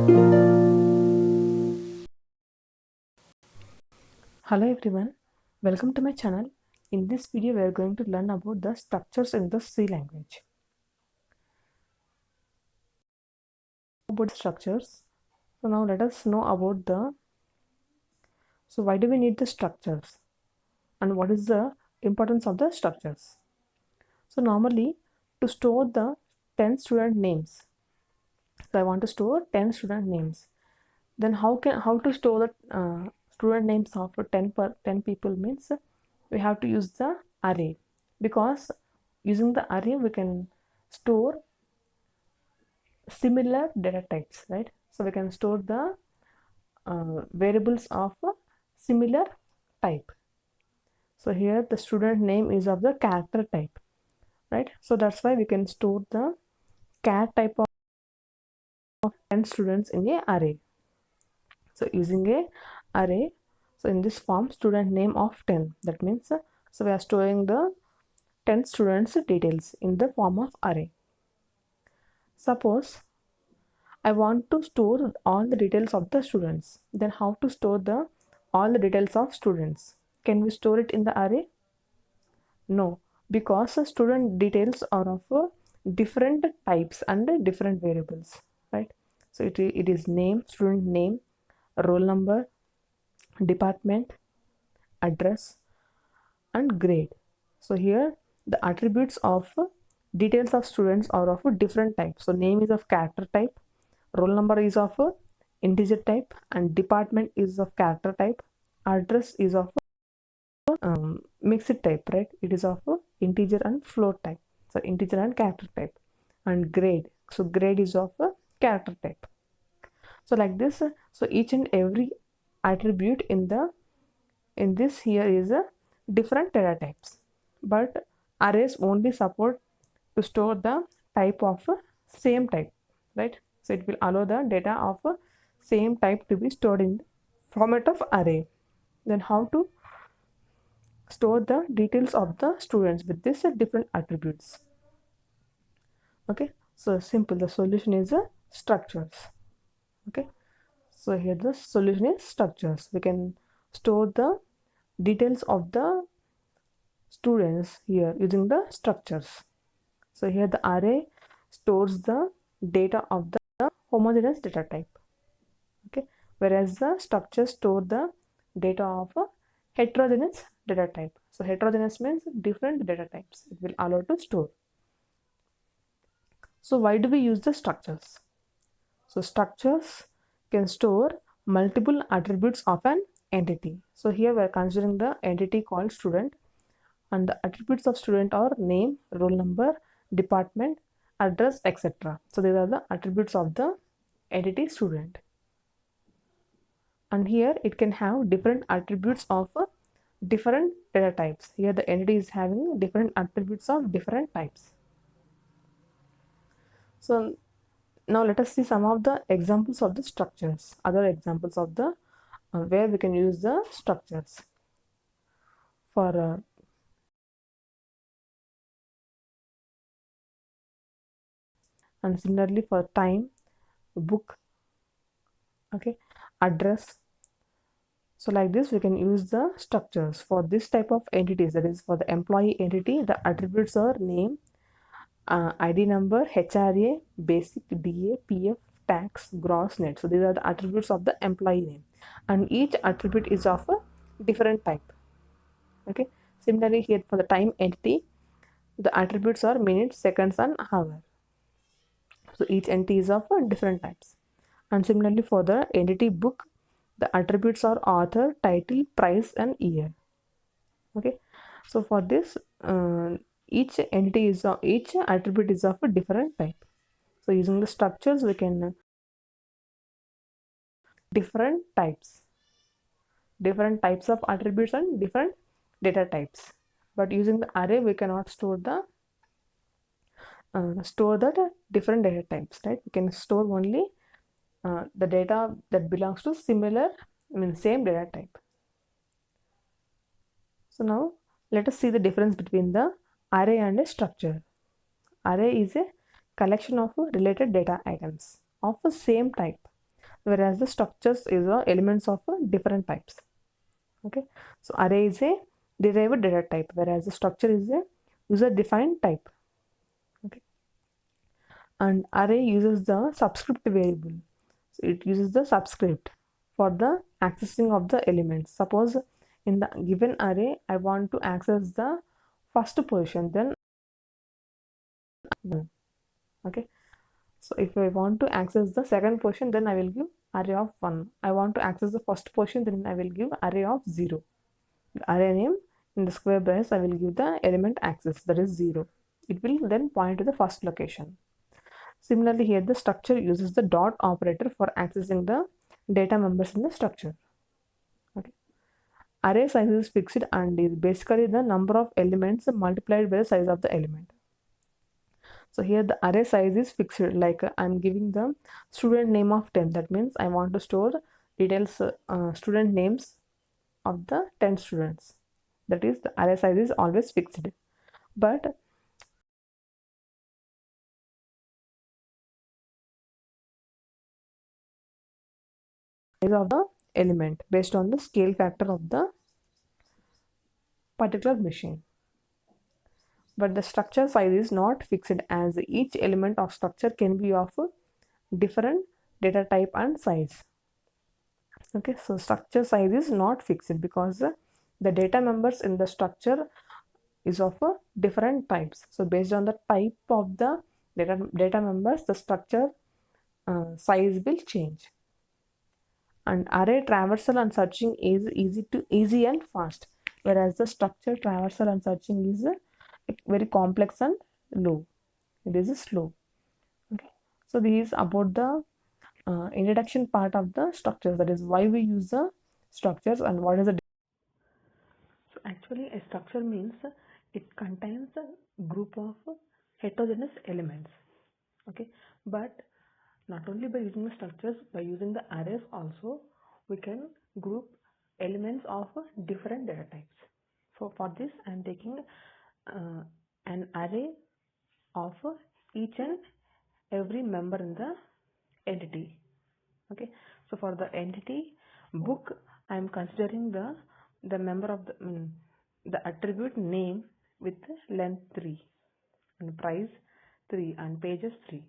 Hello everyone, welcome to my channel. In this video we are going to learn about the structures in the C language. About structures. So now let us know about why do we need the structures and what is the importance of the structures. So normally to store the 10 student names. So I want to store 10 student names. Then how to store the student names of 10 people means we have to use the array, because using the array we can store similar data types, right? So we can store the variables of a similar type. So here the student name is of the character type, right? So that's why we can store the char type of 10 students in a array. So using a array, so in this form student name of 10, that means so we are storing the 10 students details in the form of array. Suppose I want to store all the details of the students. Then how to store the all the details of students? Can we store it in the array? No, because the student details are of different types and different variables, right? So it is name, student name, roll number, department, address, and grade. So here the attributes of details of students are of a different type. So name is of character type, roll number is of a integer type, and department is of character type, address is of mixed type, right? It is of a integer and float type, so integer and character type. And grade, so grade is of a character type. So like this, so each and every attribute in this here is a different data types, but arrays only support to store the type of a same type, right? So it will allow the data of a same type to be stored in the format of array. Then how to store the details of the students with this different attributes? Okay, so simple, the solution is structures. Okay, so here the solution is structures. We can store the details of the students here using the structures. So here the array stores the data of the homogeneous data type, okay, whereas the structures store the data of a heterogeneous data type. So heterogeneous means different data types it will allow to store. So why do we use the structures? So structures can store multiple attributes of an entity. So here we are considering the entity called student, and the attributes of student are name, roll number, department, address, etc. So these are the attributes of the entity student. And here it can have different attributes of different data types. Here the entity is having different attributes of different types. So now let us see some of the examples of the structures, other examples of the where we can use the structures for and similarly for time, book, okay, address. So like this we can use the structures for this type of entities. That is, for the employee entity, the attributes are name, ID number, HRA, basic, DA, PF, tax, gross, net. So these are the attributes of the employee name, and each attribute is of a different type. Okay, similarly here for the time entity, the attributes are minutes, seconds, and hour. So each entity is of different types. And similarly for the entity book, the attributes are author, title, price, and year. Okay, so for this each entity is of each attribute is of a different type. So using the structures we can different types of attributes and different data types. But using the array we cannot store that different data types, right? We can store only the data that belongs to similar, same data type. So now let us see the difference between the array and a structure. Array is a collection of related data items of the same type. whereas the structures is elements of different types. Okay, so array is a derived data type, whereas the structure is a user defined type. Okay, and array uses the subscript variable. So it uses the subscript for the accessing of the elements. Suppose in the given array I want to access the first position, then okay. So if I want to access the second position, then I will give array of 1. I want to access the first position, then I will give array of 0. The array name in the square brace I will give the element access, that is 0. It will then point to the first location. Similarly here the structure uses the dot operator for accessing the data members in the structure. Okay. Array size is fixed and is basically the number of elements multiplied by the size of the element. So here the array size is fixed, like I'm giving the student name of 10. That means I want to store details, student names of the 10 students. That is, the array size is always fixed. But size of the element based on the scale factor of the particular machine. But the structure size is not fixed, as each element of structure can be of different data type and size. Okay, so structure size is not fixed because the data members in the structure is of different types. So based on the type of the data members, the structure size will change. And array traversal and searching is easy and fast, whereas the structure traversal and searching is very complex and low. It is slow. Okay, so this is about the introduction part of the structures, that is why we use the structures and what is the. So actually a structure means it contains a group of heterogeneous elements. Okay, but not only by using the structures, by using the arrays also we can group elements of different data types. So for this I am taking an array of each and every member in the entity. Okay, so for the entity book I am considering the member of the attribute name with length 3 and price 3 and pages 3.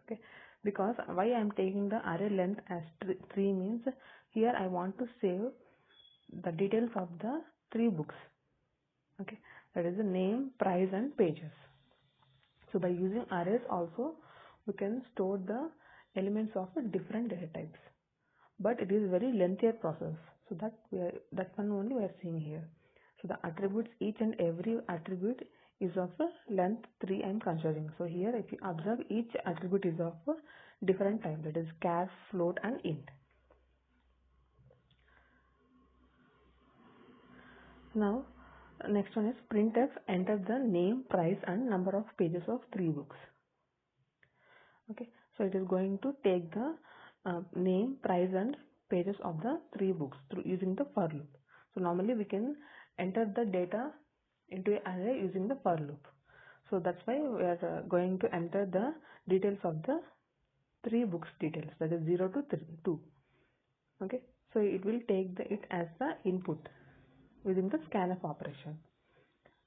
Okay, because why I am taking the array length as 3 means here I want to save the details of the 3 books. Okay, that is the name, price and pages. So by using arrays also we can store the elements of different data types, but it is very lengthier process. So that one only we are seeing here. So the attributes, each and every attribute is of length 3 I am considering. So here if you observe, each attribute is of different type, that is char, float and int. Now next one is printf, enter the name, price and number of pages of 3 books. Okay, so it is going to take the name, price and pages of the 3 books through using the for loop. So normally we can enter the data into an array using the for loop. So that's why we are going to enter the details of the 3 books details, that is 0 to 2. Okay, so it will take it as the input using the scanf operation,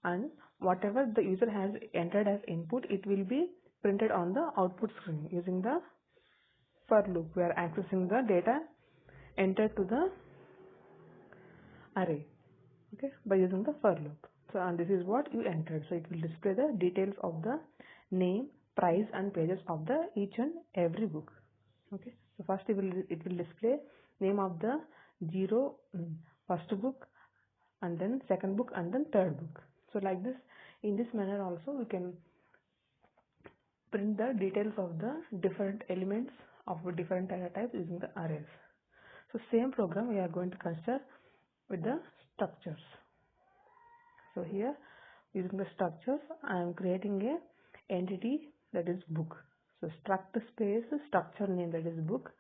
and whatever the user has entered as input, it will be printed on the output screen using the for loop. We are accessing the data entered to the array, okay, by using the for loop. So and this is what you entered, so it will display the details of the name, price and pages of the each and every book. Okay, so first it will display name of the first book, and then second book and then third book. So like this, in this manner also we can print the details of the different elements of different data types using the arrays. So same program we are going to consider with the structures. So here using the structures I am creating a entity, that is book. So struct space structure name, that is book,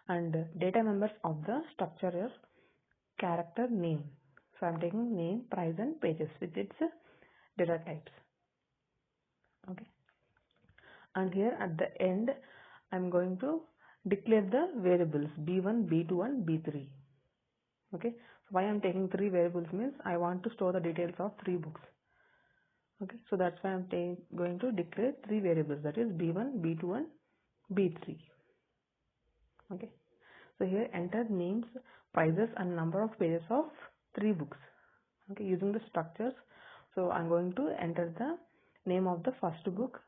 and data members of the structure is character name. So I am taking name, price and pages with its data types. Okay, and here at the end I'm going to declare the variables b1, b2 and b3. Okay, so why I'm taking three variables means I want to store the details of three books. Okay, so that's why I'm going to declare three variables, that is b1, b2 and b3. Okay, so here enter names, prices and number of pages of three books. Okay, using the structures, so I'm going to enter the name of the first book,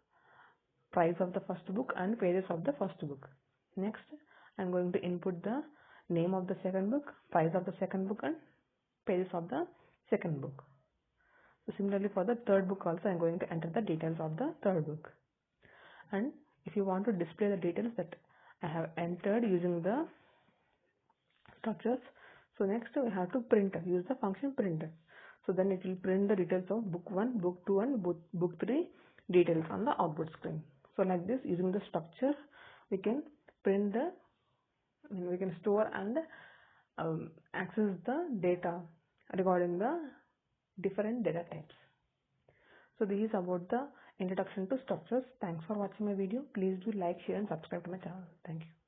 price of the first book and pages of the first book. Next, I'm going to input the name of the second book, price of the second book and pages of the second book. So similarly for the third book also I'm going to enter the details of the third book. And if you want to display the details that I have entered using the structures, so next we have to use the function printer. So then it will print the details of book 1, book 2 and book 3 details on the output screen. So like this, using the structure we can we can store and access the data regarding the different data types. So this is about the introduction to structures. Thanks for watching my video. Please do like, share and subscribe to my channel. Thank you.